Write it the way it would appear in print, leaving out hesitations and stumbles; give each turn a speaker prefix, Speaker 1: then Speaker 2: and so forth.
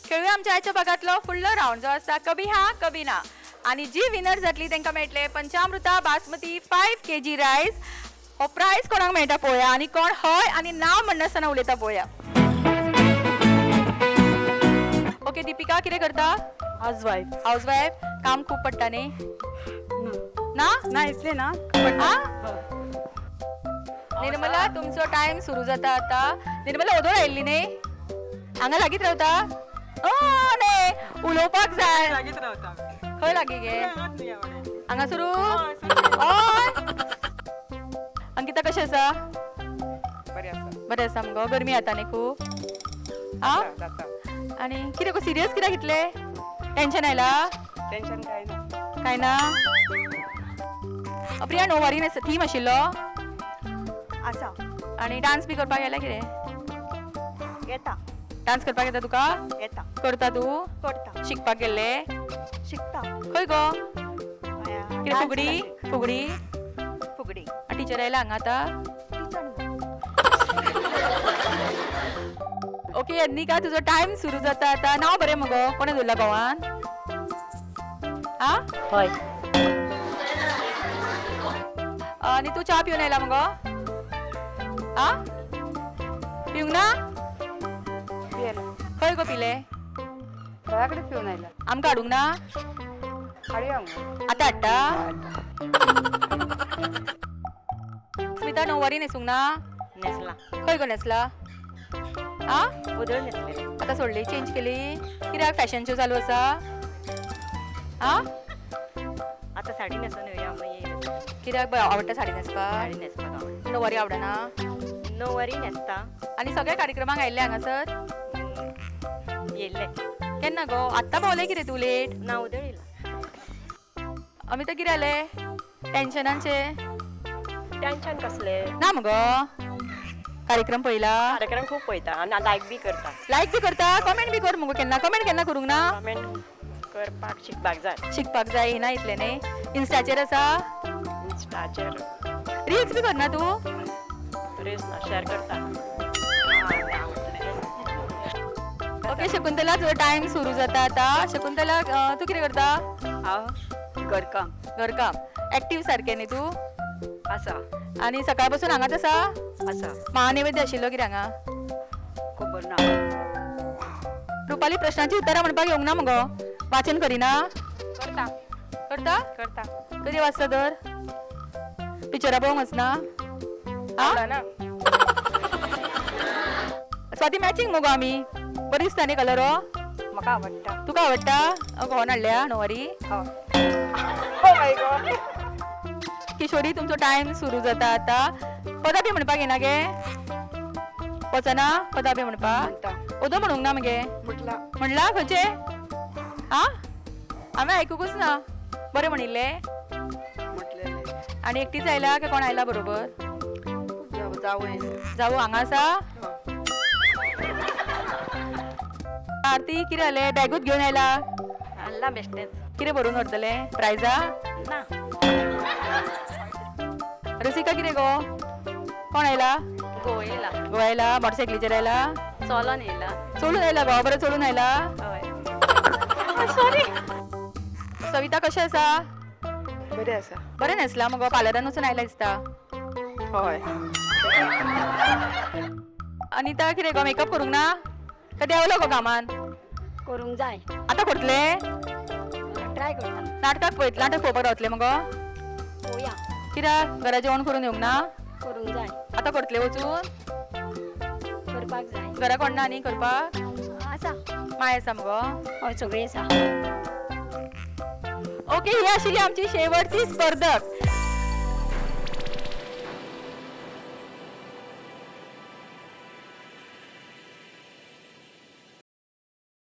Speaker 1: खेळूया आमच्या आजच्या भागातलो फुडलो राऊंड जो आसा कभी हा कभी ना आणि जी विनर जातली तांकां मेळटले पंचामृता बासमती 5 kg रायस. हो प्राइज कोणाक मेळटा पळोवया आणि कोण हय आणि नाव म्हणनासतना उलयता पळोवया. ओके दीपिका कितें करता? हाऊसवाईफ. काम खूप पडटा न्ही? ना
Speaker 2: ना इतले ना
Speaker 1: पडटा. निर्मला तुमचो टाइम सुरू जाता आता. निर्मला ओदोळ आयिल्ली न्ही? हांगा लागीत रावता? न्ही उलोवपाक जाय. खंय लागीं गे? हांगासरू? अंकिता कशें आसा? बरें आसा मुगो. गरमी जाता न्ही खूब? आनी कितें गो सिरियस कित्याक इतले? टेन्शन आयला?
Speaker 2: टेन्शन
Speaker 1: काय ना? प्रिया णववारी थीम आशिल्लो
Speaker 2: आसा
Speaker 1: आनी डान्स बी करपाक येता कितें?
Speaker 2: येता
Speaker 1: डान्स करपाक येता तुका?
Speaker 2: येता
Speaker 1: करता तूं?
Speaker 2: करता
Speaker 1: शिकपाक गेल्ले?
Speaker 2: शिकता
Speaker 1: खंय गो? कितें फुगडी? फुगडी?
Speaker 2: फुगडी
Speaker 1: टिचर आयला हांगा आतां? ओके यज्ञिका तुजो टाइम सुरू जाता आता. नाव बरें मगो. कोणें दवरला गोवान?
Speaker 2: हय
Speaker 1: आनी तू च्या पिवन आयला मगो? पिवंक ना? खंय गो पिले?
Speaker 2: घरा कडेन पिवन आयला
Speaker 1: आमकां हाडूंक ना?
Speaker 2: हाडया
Speaker 1: आतां हाडटा? स्मिता णववारी न्हेसूंक ना?
Speaker 2: नेसला
Speaker 1: खंय गो न्हेसला?
Speaker 2: उदळ नेसले
Speaker 1: आतां सोडली चेंज केली? कित्याक फॅशन शो चालू आसा?
Speaker 2: आता साडी नेसून येवया मागीर
Speaker 1: कित्याक आवडटा साडी न्हेसपाक?
Speaker 2: साडी नेसपाक आवडटा
Speaker 1: णववारी आवडना?
Speaker 2: णववारी न्हेसता
Speaker 1: आनी सगळ्या कार्यक्रमाक आयिल्ले हांगासर?
Speaker 2: येयल्ले
Speaker 1: केन्ना गो? आत्तां पावलें कितें तूं लेट?
Speaker 2: ना उदळ येयला
Speaker 1: अमिता कितें जालें? टेन्शनाचे?
Speaker 2: टेन्शन कसले
Speaker 1: ना मगो. कार्यक्रम पळयला?
Speaker 2: कार्यक्रम खूब पळयता आनी लायक बी करता
Speaker 1: लायक बी करता? कमेंट बी कर मगो. केन्ना कमेंट केन्ना करूंक ना?
Speaker 2: कमेंट करपाक शिकपाक जाय
Speaker 1: शिकपाक जाय ना इतलें न्ही? इन्स्टाचेर आसा?
Speaker 2: इंस्टाचेर
Speaker 1: रील्स बी करना तूं?
Speaker 2: रील्स ना शेअर करता
Speaker 1: ओके शकुंतला तुजो टाइम सुरू जाता आता. शकुंतला तू कितें करता?
Speaker 2: हांव घरकाम
Speaker 1: घरकाम. एक्टीव सारकें न्ही तूं?
Speaker 2: आसा
Speaker 1: आनी सकाळ पासून हांगाच आसा?
Speaker 2: आसा
Speaker 1: महानैवेद्य आशिल्लो कितें हांगा?
Speaker 2: खबर ना
Speaker 1: रुपाली प्रश्नाची उतरां म्हणपाक येवंक ना मगो. वाचन करिना?
Speaker 2: करता
Speaker 1: करता?
Speaker 2: करता
Speaker 1: कधी वाचता तर? पिक्चरां पळोवंक वचना?
Speaker 2: ना
Speaker 1: स्वाती मॅचिंग मगो आमी. बरी दिसता न्ही कलर हो?
Speaker 2: म्हाका आवडटा
Speaker 1: तुका आवडटा? घोवन हाडल्या णववारी? किशोरी तुमचो टाइम सुरू जाता आता. पदां बी म्हणपाक येना गे? वचना पदां बी म्हणपाक? ओदो म्हणूंक ना मगे? म्हणला खंयचे? हांवें आयकूंकच ना. बरें म्हणिल्ले? आनी एकटीच आयला काय कोण आयला बरोबर? जावू हांगा आसा? आरती कितें जालें? बॅगूच घेवन आयला?
Speaker 2: हाडला बेश्टेच
Speaker 1: कितें भरून व्हरतले? प्रायजा?
Speaker 2: ना
Speaker 1: रसिका कितें गो? कोण आयला?
Speaker 2: गो येयला
Speaker 1: गो आयला? मोटरसायकलीचेर आयला?
Speaker 2: चलोन येयला
Speaker 1: चलून आयला गो? बरें चलून आयला?
Speaker 2: हय
Speaker 1: सॉरी. सविता कशें आसा?
Speaker 2: बरें आसा
Speaker 1: बरें न्हेसला मगो. पार्लरान वचून आयला दिसता.
Speaker 2: हय
Speaker 1: अनिता कितें गो मेकअप करूंक ना? काय देंवलो गो कामान?
Speaker 2: करूंक जाय
Speaker 1: आतां करतले?
Speaker 2: ट्राय करता
Speaker 1: नाटकाक पळयतले? नाटक पळोवपाक रावतले मगो?
Speaker 2: पळोवया
Speaker 1: कित्याक घरा जेवण करून येवंक ना?
Speaker 2: करूंक जाय
Speaker 1: आतां करतले वचून?
Speaker 2: करपाक जाय
Speaker 1: घरा कोण ना न्ही करपाक?
Speaker 2: आसा
Speaker 1: माय आसा मगो?
Speaker 2: हय सगळीं आसा
Speaker 1: ओके ही आशिल्ली आमची शेवटची स्पर्धक.